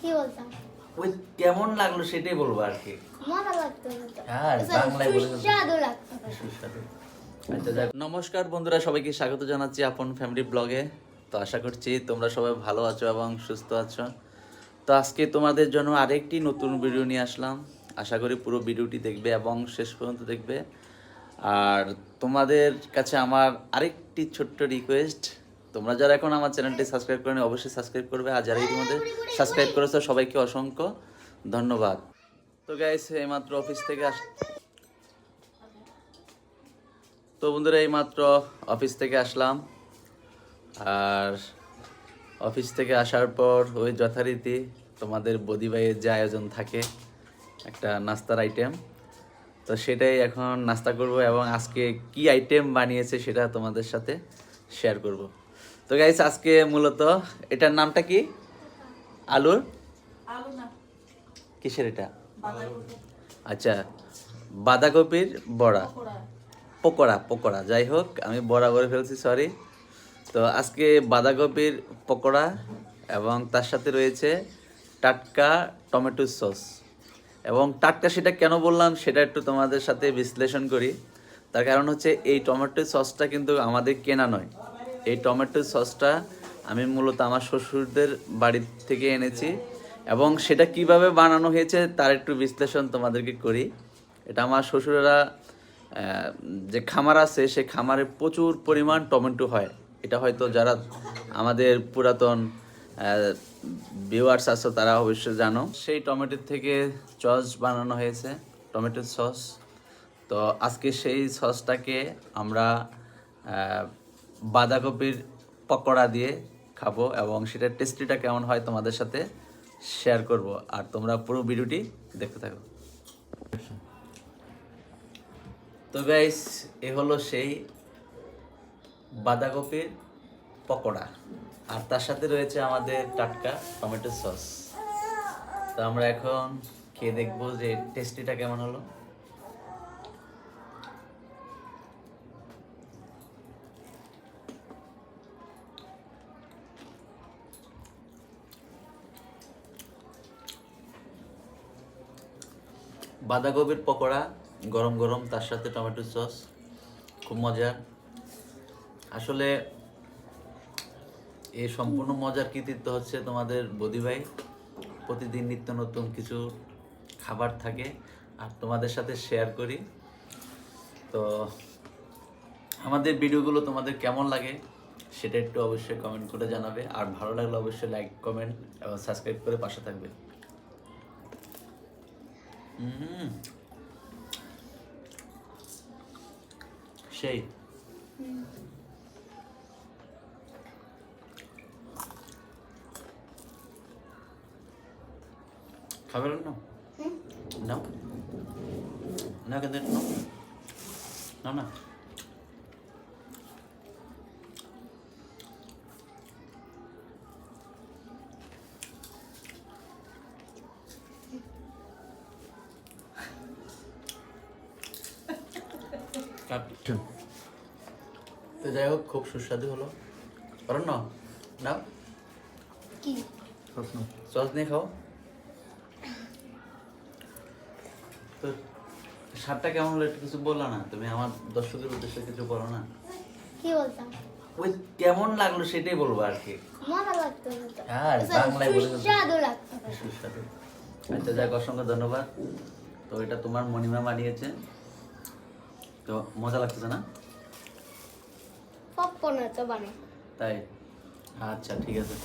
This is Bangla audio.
কি বলতাম? ওই কেমন লাগলো সেটাই বলবো আর কি। মজা লাগতো না তো। আর বাংলায় বলে সুস্বাদু লাগতো। সুস্বাদু। আচ্ছা যাক, নমস্কার বন্ধুরা, সবাইকে স্বাগত জানাচ্ছি আপন ফ্যামিলি ব্লগে। তো আশা করছি তোমরা সবাই ভালো আছো এবং সুস্থ আছো। তো আজকে তোমাদের জন্য আরেকটি নতুন ভিডিও নিয়ে আসলাম। আশা করি পুরো ভিডিওটি দেখবে এবং শেষ পর্যন্ত দেখবে। আর তোমাদের কাছে আমার আরেকটি ছোট্ট রিকোয়েস্ট, তোমরা যারা এখন আমার চ্যানেলটি সাবস্ক্রাইব করেনি অবশ্যই সাবস্ক্রাইব করবে, আর যারা ইতিমধ্যে সাবস্ক্রাইব করেছো সবাইকে অসংখ্য ধন্যবাদ। তো গাইস, এইমাত্র অফিস থেকে তো বন্ধুরা এইমাত্র অফিস থেকে আসলাম। আর অফিস থেকে আসার পর ওই যথারীতি তোমাদের বদি ভাইয়ের যে আয়োজন থাকে একটা নাস্তার আইটেম, তো সেটাই এখন নাস্তা করব এবং আজকে কি আইটেম বানিয়েছে সেটা তোমাদের সাথে শেয়ার করব। তো গাইস, আজকে মূলত এটার নামটা কি? আলু না, কিসের এটা? আচ্ছা, বাঁধাকপির বড়া, পকোড়া যাই হোক, আমি বড়া করে ফেলছি, সরি। তো আজকে বাঁধাকপির পকোড়া এবং তার সাথে রয়েছে টাটকা টমেটো সস। এবং টাটকা সেটা কেন বললাম সেটা একটু তোমাদের সাথে বিশ্লেষণ করি। তার কারণ হচ্ছে এই টমেটো সসটা কিন্তু আমাদের কেনা নয়। এই টমেটো সসটা আমি মূলত আমার শ্বশুরদের বাড়ি থেকে এনেছি এবং সেটা কিভাবে বানানো হয়েছে তার একটু বিশ্লেষণ তোমাদেরকে করি। এটা আমার শ্বশুরেরা যে খামার আছে সে খামারে প্রচুর পরিমাণ টমেটো হয়। এটা হয়তো যারা আমাদের পুরাতন ভিউয়ার্স আছো তারা অবশ্যই জানো। সেই টমেটোর থেকে সস বানানো হয়েছে, টমেটো সস। তো আজকে সেই সসটাকে আমরা বাঁধাকপির পকোড়া দিয়ে খাবো এবং সেটার টেস্টিটা কেমন হয় তোমাদের সাথে শেয়ার করব। আর তোমরা পুরো ভিডিওটি দেখতে থাকো। তো গাইস, এ হলো সেই বাঁধাকপির পকোড়া আর তার সাথে রয়েছে আমাদের টাটকা টমেটো সস। তো আমরা এখন খেয়ে দেখবো যে টেস্টিটা কেমন হলো। বাঁধাকপির পকোড়া গরম গরম, তার সাথে টমেটো সস, খুব মজার। আসলে এই সম্পূর্ণ মজার কৃতিত্ব হচ্ছে তোমাদের বদি ভাই। প্রতিদিন নিত্য নতুন কিছু খাবার থাকে আর তোমাদের সাথে শেয়ার করি। তো আমাদের ভিডিওগুলো তোমাদের কেমন লাগে সেটা একটু অবশ্যই কমেন্ট করে জানাবে, আর ভালো লাগলে অবশ্যই লাইক, কমেন্ট এবং সাবস্ক্রাইব করে পাশে থাকবে। সেই খাবে না? নাও না, কিন্তু নাও না। তো যাই হোক, খুব সুস্বাদু হলো। কারণ না নাও, কি সস নিয়ে খাও। তো স্বাদটা কেমন হলো একটু কিছু বললো না তুমি? আমার দর্শকদের উদ্দেশ্যে কিছু বলো না। কি বলতাম? ওই কেমন লাগলো সেটাই বলবো আর কি। মজা লাগতো না তো। আর বাংলায় বলে সুস্বাদু লাগতো। সুস্বাদু। আচ্ছা যাক, অসংখ্য ধন্যবাদ। তো এটা তোমার মণিমা বানিয়েছে, তো মজা লাগতেছে না? পপকর্ন তো বানাই। তাই? আচ্ছা ঠিক আছে।